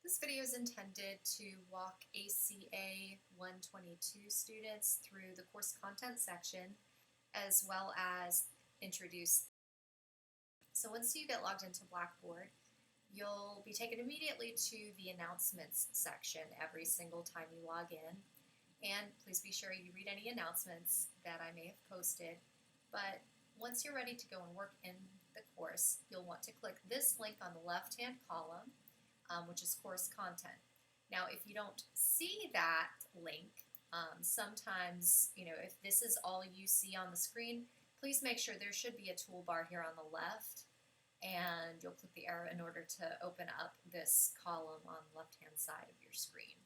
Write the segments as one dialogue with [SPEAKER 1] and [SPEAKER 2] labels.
[SPEAKER 1] This video is intended to walk ACA 122 students through the course content section as well as introduce. So once you get logged into Blackboard, you'll be taken immediately to the announcements section every single time you log in. And please be sure you read any announcements that I may have posted. But once you're ready to go and work in the course, you'll want to click this link on the left-hand column, which is course content. Now, if you don't see that link, sometimes, if this is all you see on the screen, please make sure there should be a toolbar here on the left, and you'll click the arrow in order to open up this column on the left-hand side of your screen.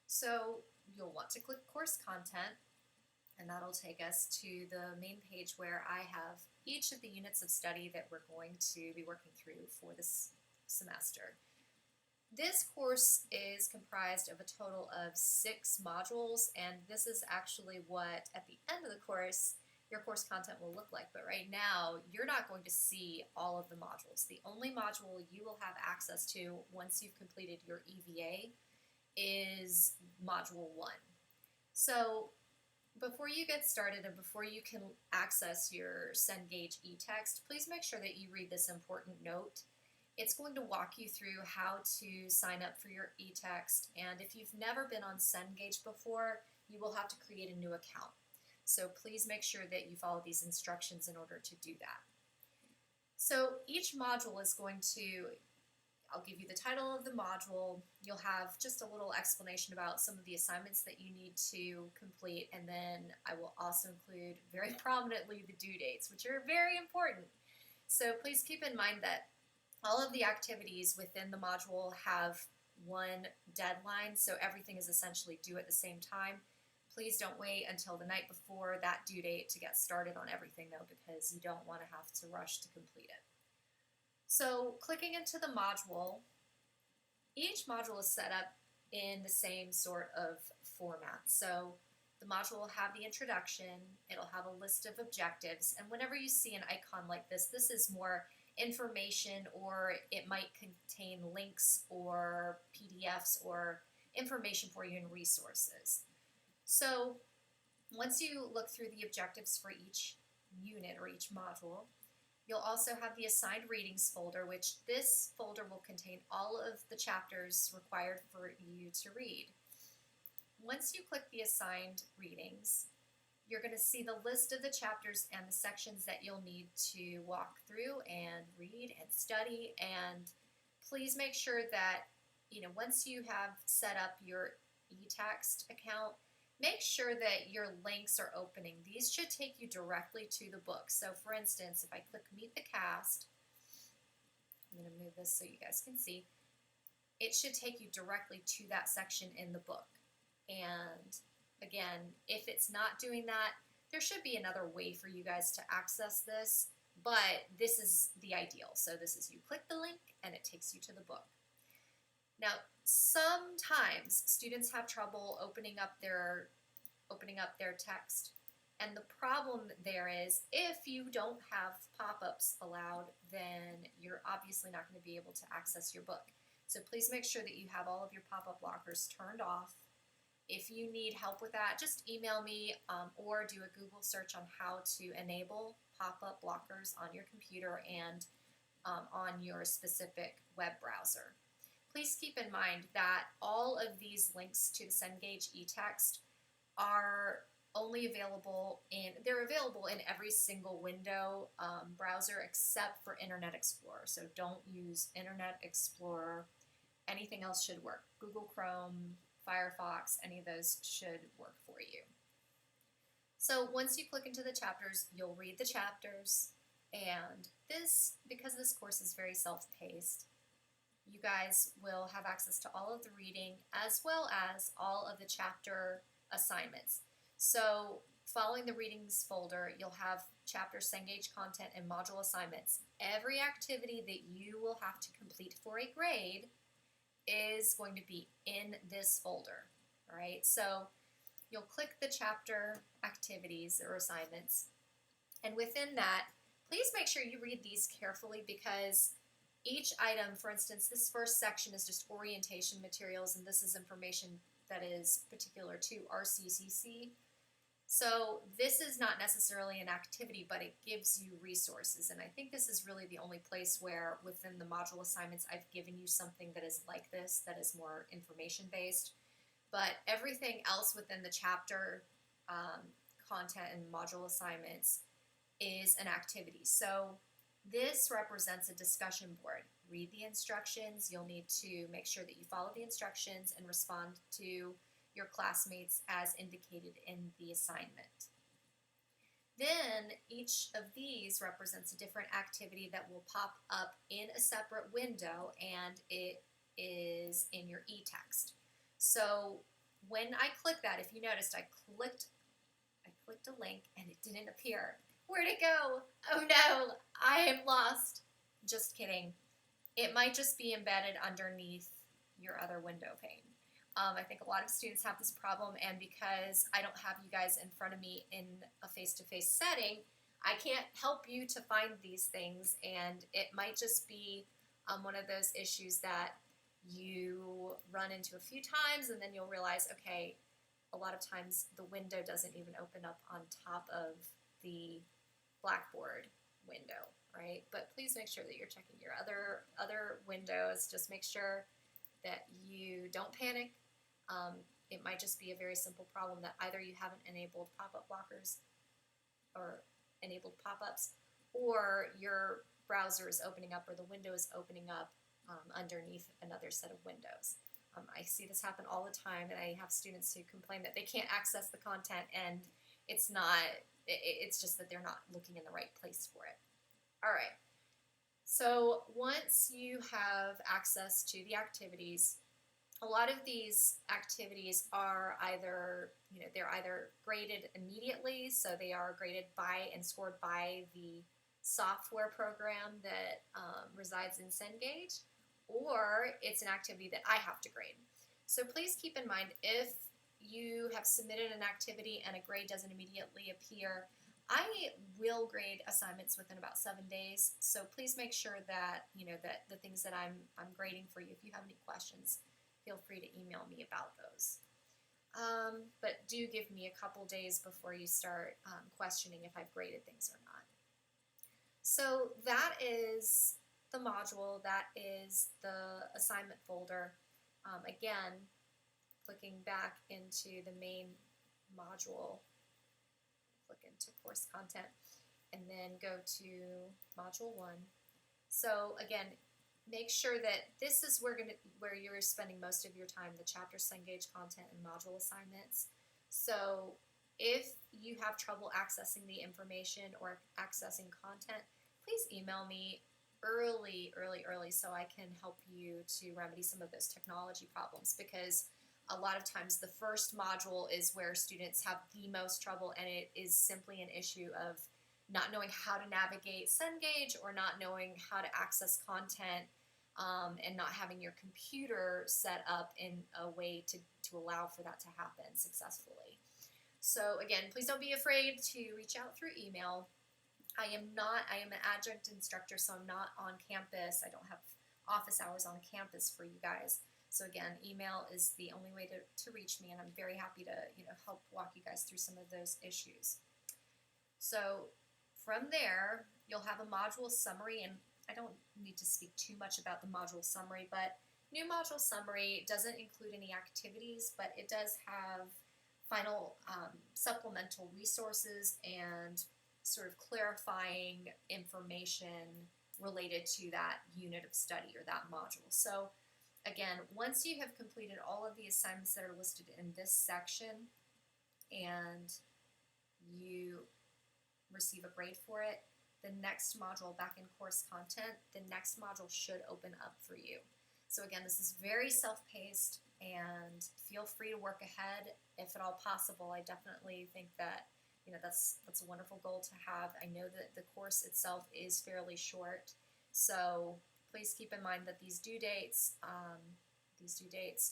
[SPEAKER 1] So you'll want to click course content, and that'll take us to the main page where I have each of the units of study that we're going to be working through for this semester. This course is comprised of a total of 6 modules, and this is actually what, at the end of the course, your course content will look like. But right now, you're not going to see all of the modules. The only module you will have access to once you've completed your EVA is Module 1. So before you get started and before you can access your Cengage eText, please make sure that you read this important note. It's going to walk you through how to sign up for your eText, and if you've never been on Cengage before, you will have to create a new account. So please make sure that you follow these instructions in order to do that. So each module is going to, I'll give you the title of the module, you'll have just a little explanation about some of the assignments that you need to complete, and then I will also include very prominently the due dates, which are very important. So please keep in mind that all of the activities within the module have one deadline, so everything is essentially due at the same time. Please don't wait until the night before that due date to get started on everything, though, because you don't want to have to rush to complete it. So clicking into the module, each module is set up in the same sort of format. So the module will have the introduction, it'll have a list of objectives, and whenever you see an icon like this is more information, or it might contain links or PDFs or information for you in resources. So once you look through the objectives for each unit or each module, you'll also have the assigned readings folder, which this folder will contain all of the chapters required for you to read. Once you click the assigned readings, you're going to see the list of the chapters and the sections that you'll need to walk through and read and study. And please make sure that, once you have set up your eText account, make sure that your links are opening. These should take you directly to the book. So for instance, if I click Meet the Cast, I'm going to move this so you guys can see, it should take you directly to that section in the book. And again, if it's not doing that, there should be another way for you guys to access this, but this is the ideal. So this is, you click the link and it takes you to the book. Now, sometimes students have trouble opening up their text, and the problem there is if you don't have pop-ups allowed, then you're obviously not going to be able to access your book. So please make sure that you have all of your pop-up blockers turned off. If you need help with that, just email me or do a Google search on how to enable pop-up blockers on your computer and on your specific web browser. Please keep in mind that all of these links to the Cengage eText are only available they're available in every single window browser except for Internet Explorer. So don't use Internet Explorer. Anything else should work. Google Chrome, Firefox, any of those should work for you. So once you click into the chapters, you'll read the chapters, and because this course is very self-paced, you guys will have access to all of the reading as well as all of the chapter assignments. So following the readings folder, you'll have chapter Cengage content and module assignments. Every activity that you will have to complete for a grade is going to be in this folder, all right? So you'll click the chapter activities or assignments, and within that, please make sure you read these carefully, because each item, for instance, this first section is just orientation materials, and this is information that is particular to RCCC. So this is not necessarily an activity, but it gives you resources. And I think this is really the only place where within the module assignments I've given you something that is like this, that is more information-based. But everything else within the chapter content and module assignments is an activity. So this represents a discussion board. Read the instructions. You'll need to make sure that you follow the instructions and respond to your classmates as indicated in the assignment. Then each of these represents a different activity that will pop up in a separate window, and it is in your e-text. So when I click that, if you noticed, I clicked a link and it didn't appear. Where'd it go? Oh no, I am lost. Just kidding. It might just be embedded underneath your other window pane. I think a lot of students have this problem, and because I don't have you guys in front of me in a face-to-face setting, I can't help you to find these things, and it might just be one of those issues that you run into a few times, and then you'll realize, okay, a lot of times the window doesn't even open up on top of the Blackboard window, right? But please make sure that you're checking your other windows. Just make sure that you don't panic. It might just be a very simple problem that either you haven't enabled pop-up blockers or enabled pop-ups, or your browser is opening up or the window is opening up underneath another set of windows. I see this happen all the time, and I have students who complain that they can't access the content, and it's just that they're not looking in the right place for it. All right, so once you have access to the activities, a lot of these activities are they're either graded immediately, so they are graded by and scored by the software program that resides in Cengage, or it's an activity that I have to grade. So please keep in mind, if you have submitted an activity and a grade doesn't immediately appear, I will grade assignments within about 7 days. So please make sure that that the things that I'm grading for you, if you have any questions, feel free to email me about those. But do give me a couple days before you start questioning if I've graded things or not. So that is the module, that is the assignment folder. Again, clicking back into the main module, click into course content, and then go to module 1. So again, make sure that this is where you're spending most of your time, the chapter Cengage content and module assignments. So if you have trouble accessing the information or accessing content, please email me early so I can help you to remedy some of those technology problems, because a lot of times the first module is where students have the most trouble, and it is simply an issue of not knowing how to navigate Cengage or not knowing how to access content, and not having your computer set up in a way to allow for that to happen successfully. So again, please don't be afraid to reach out through email. I am an adjunct instructor, so I'm not on campus. I don't have office hours on campus for you guys. So again, email is the only way to reach me, and I'm very happy to help walk you guys through some of those issues. So from there, you'll have a module summary, and I don't need to speak too much about the module summary, but new module summary doesn't include any activities, but it does have final supplemental resources and sort of clarifying information related to that unit of study or that module. So again, once you have completed all of the assignments that are listed in this section and you receive a grade for it, the next module back in course content, the next module should open up for you. So again, this is very self-paced, and feel free to work ahead if at all possible. I definitely think that that's a wonderful goal to have. I know that the course itself is fairly short, so please keep in mind that these due dates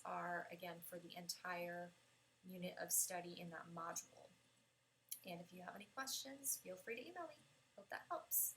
[SPEAKER 1] are, again, for the entire unit of study in that module. And if you have any questions, feel free to email me. Hope that helps.